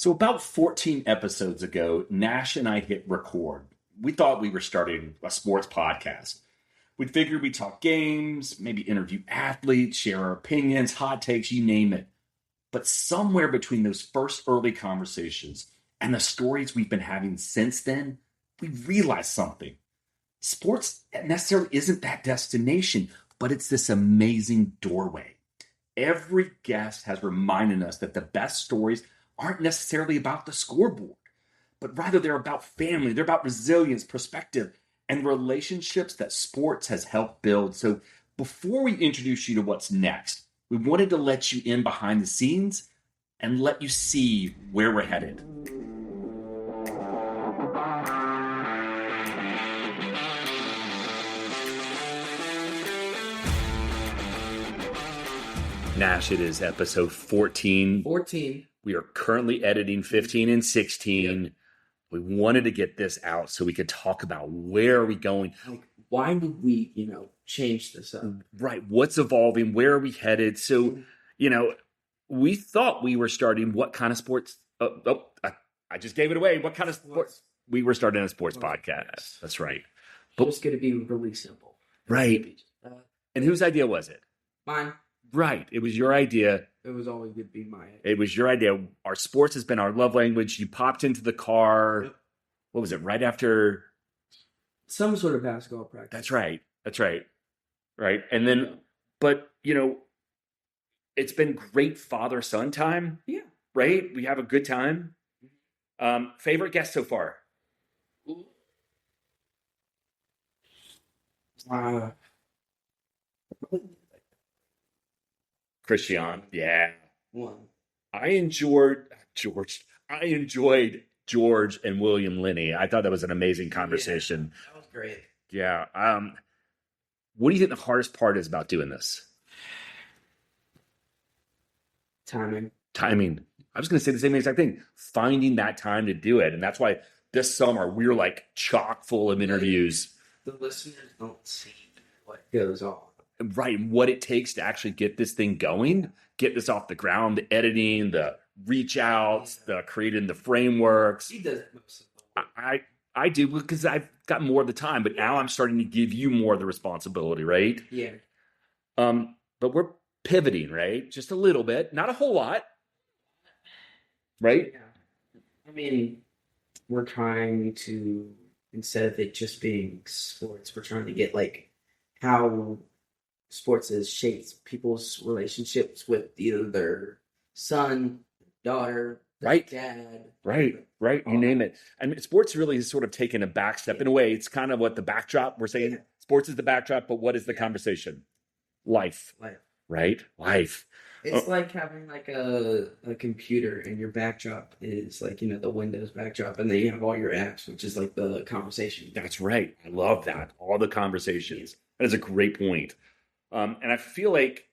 So about 14 episodes ago, Nash and I hit record. We thought we were starting a sports podcast. We figured we'd talk games, maybe interview athletes, share our opinions, hot takes, you name it. But somewhere between those first early conversations and the stories we've been having since then, we realized something. Sports necessarily isn't that destination, but it's this amazing doorway. Every guest has reminded us that the best stories aren't necessarily about the scoreboard, but rather they're about family, they're about resilience, perspective, and relationships that sports has helped build. So before we introduce you to what's next, we wanted to let you in behind the scenes and let you see where we're headed. Nash, it is episode 14. 14. We are currently editing 15 and 16. Yep. We wanted to get this out so we could talk about where are we going. Like, why would we, change this up? Right. What's evolving? Where are we headed? So, we thought we were starting what kind of sports? I just gave it away. What kind of sports? We were starting a sports podcast. That's right. But it's going to be really simple. Right. And whose idea was it? Mine. Right. It was your idea. It was always going to be my idea. It was your idea. Our sports has been our love language. You popped into the car. Yep. What was it? Right after? Some sort of basketball practice. That's right. Right. And then, but, it's been great father-son time. Yeah. Right? We have a good time. Favorite guest so far? Christian, yeah. One. I enjoyed George and William Linney. I thought that was an amazing conversation. Yeah, that was great. Yeah. What do you think the hardest part is about doing this? Timing. I was going to say the same exact thing. Finding that time to do it. And that's why this summer we're like chock full of interviews. The listeners don't see what goes on. Right. What it takes to actually get this thing going, get this off the ground, the editing, the reach outs, the creating the frameworks. He does most of the work. I do because I've got more of the time, but now I'm starting to give you more of the responsibility, right? Yeah. But we're pivoting, right? Just a little bit, not a whole lot. Right? Yeah. I mean, we're trying to, instead of it just being sports, we're trying to get like how sports has shaped people's relationships with either their son, daughter, right, dad. Right. You name it. And sports really has sort of taken a back step. In a way, it's kind of what the backdrop. We're saying sports is the backdrop, but what is the conversation? Life. Right? Life. It's like having like a computer and your backdrop is like, the Windows backdrop, and then you have all your apps, which is like the conversation. That's right. I love that. All the conversations. That is a great point. And I feel like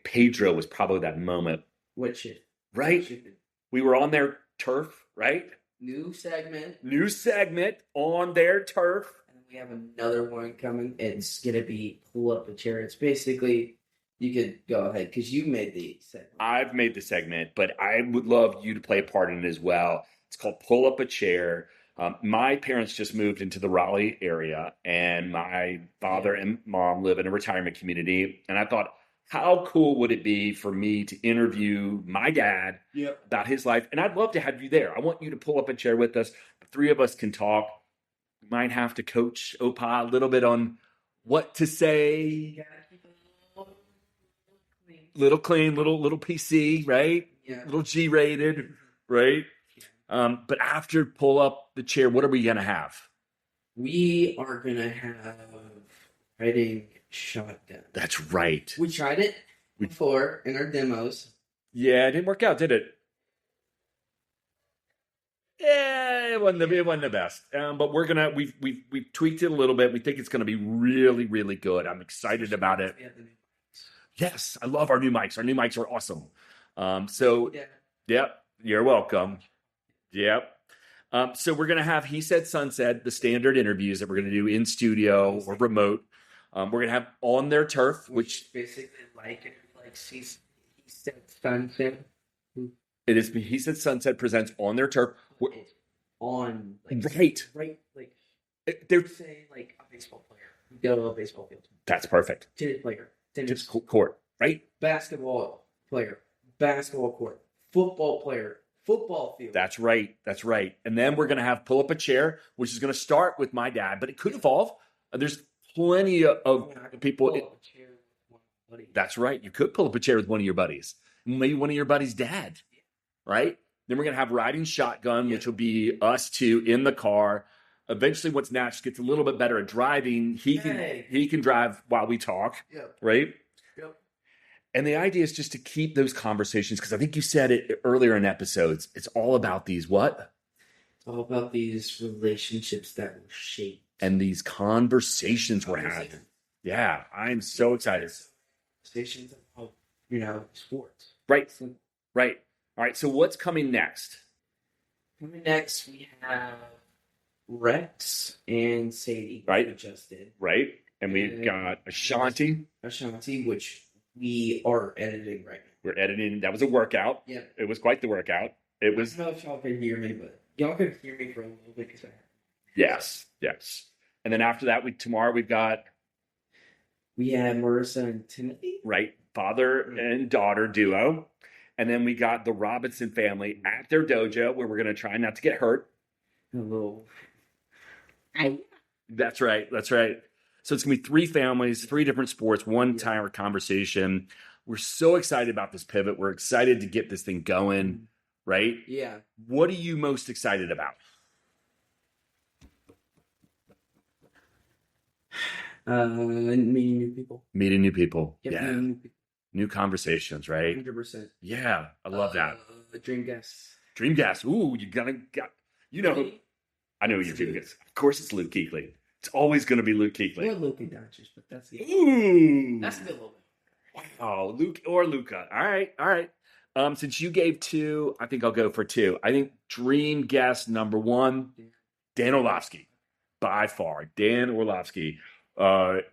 Pedro was probably that moment. What shit? Right? We were on their turf, right? New segment on their turf. And we have another one coming. It's going to be pull up a chair. It's basically, you could go ahead because you made the segment. I've made the segment, but I would love you to play a part in it as well. It's called Pull Up a Chair. My parents just moved into the Raleigh area, and my father and mom live in a retirement community. And I thought, how cool would it be for me to interview my dad about his life? And I'd love to have you there. I want you to pull up a chair with us. The three of us can talk. We might have to coach Opa a little bit on what to say. Little clean, little PC, right? Yeah. Little G-rated, right? But after pull up the chair, what are we going to have? We are going to have riding shotgun. That's right. We tried it before in our demos. Yeah, it didn't work out, did it? Yeah, it wasn't the best. But we've tweaked it a little bit. We think it's going to be really, really good. I'm excited about it. Yes, I love our new mics. Our new mics are awesome. Yep, you're welcome. Yep. So we're going to have He Said Sunset, the standard interviews that we're going to do in studio or remote. We're going to have On Their Turf, which basically like he said sunset. It is. He Said Sunset presents on their turf. It's on Right. like They're say like a baseball player. You go to a baseball field. That's perfect. Tennis player. Just court, right? Basketball player. Basketball court. Football player. Football field. That's right. That's right. And then we're going to have pull up a chair, which is going to start with my dad, but it could evolve. There's plenty of people. Pull up a chair with one buddy. That's right. You could pull up a chair with one of your buddies, maybe one of your buddies' dad, right? Then we're going to have riding shotgun, which will be us two in the car. Eventually, once Nash gets a little bit better at driving, he can drive while we talk, right? Yep. And the idea is just to keep those conversations, because I think you said it earlier in episodes. It's all about these what? It's all about these relationships that were shaped. And these conversations we're having. Yeah, I'm so excited. Conversations about, sports. Right. Right. All right, so what's coming next? Coming next, we have Rex and Sadie. Right. Adjusted. Right. And we've got Ashanti. Which we are editing right now. We're editing. That was a workout. Yeah. It was quite the workout. It was. I don't know if y'all can hear me, but y'all can hear me for a little bit. Yes. And then after that, tomorrow we've got. We have Marisa and Timothy. Right. Father and daughter duo. And then we got the Robinson family at their dojo, where we're going to try not to get hurt. Hello. That's right. So it's going to be 3 families, 3 different sports, one entire conversation. We're so excited about this pivot. We're excited to get this thing going, right? Yeah. What are you most excited about? Meeting new people. Meeting new people. Yep, Yeah. meeting new people. New conversations, right? 100%. Yeah. I love that. Dream guests. Dream guest. Ooh, I know your dream guest. Of course it's Luke Kuechly. It's always going to be Luke Kuechly. Or Luke and Dodgers, but that's the Ooh. That's still a little bit. Wow. Luke or Luca. All right. Since you gave 2, I think I'll go for 2. I think dream guest number 1, Dan Orlovsky. By far. Dan Orlovsky. Golly,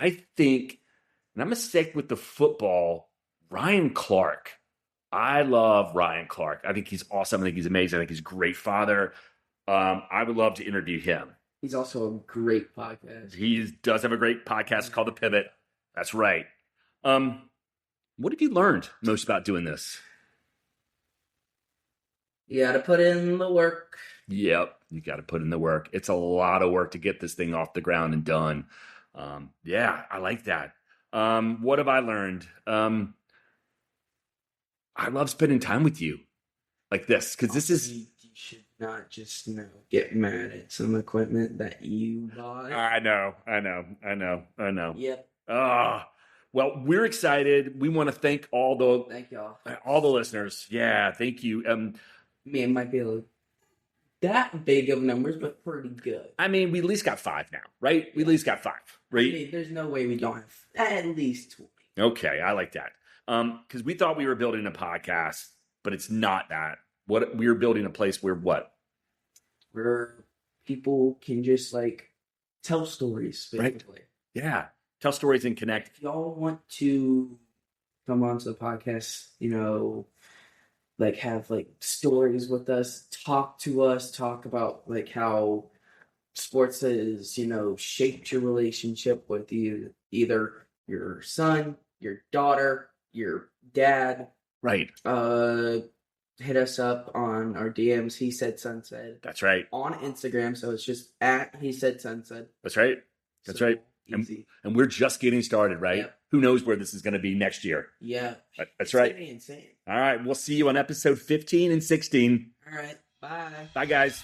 I think, and I'm going to stick with the football, Ryan Clark. I love Ryan Clark. I think he's awesome. I think he's amazing. I think he's a great father. I would love to interview him. He's also a great podcast. He does have a great podcast called The Pivot. That's right. What have you learned most about doing this? You got to put in the work. Yep, you got to put in the work. It's a lot of work to get this thing off the ground and done. Yeah, I like that. What have I learned? I love spending time with you like this, because this is... You should not just, get mad at some equipment that you bought. I know. Yep. Well, we're excited. We want to thank Thank y'all. all the listeners. Yeah, thank you. It might be that big of numbers, but pretty good. I mean, we at least got 5 now, right? We at least got 5, right? There's no way we don't have at least 20. Okay, I like that. Because we thought we were building a podcast, but it's not that. What we were building a place where what? Where people can just tell stories, basically. Right. Yeah. Tell stories and connect. If y'all want to come onto the podcast, have stories with us, talk to us, talk about how sports has, shaped your relationship with either your son, your daughter, your dad. Right. Hit us up on our DMs, He Said Sunset. That's right. On Instagram, so it's just at He Said Sunset. That's right. That's right. Easy. And we're just getting started, right? Yep. Who knows where this is going to be next year? Yeah. That's right. It's gonna be insane. All right. We'll see you on episode 15 and 16. All right. Bye. Bye, guys.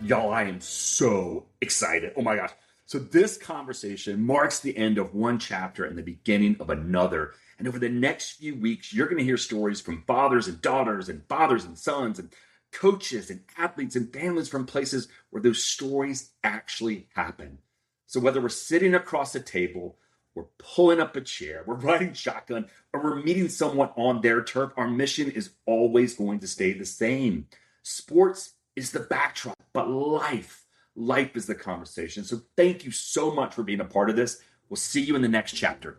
Y'all, I am so excited. Oh my gosh. So this conversation marks the end of one chapter and the beginning of another. And over the next few weeks, you're going to hear stories from fathers and daughters and fathers and sons and coaches and athletes and families from places where those stories actually happen. So whether we're sitting across a table, we're pulling up a chair, we're riding shotgun, or we're meeting someone on their turf, our mission is always going to stay the same. Sports is the backdrop, but life is the conversation. So thank you so much for being a part of this. We'll see you in the next chapter.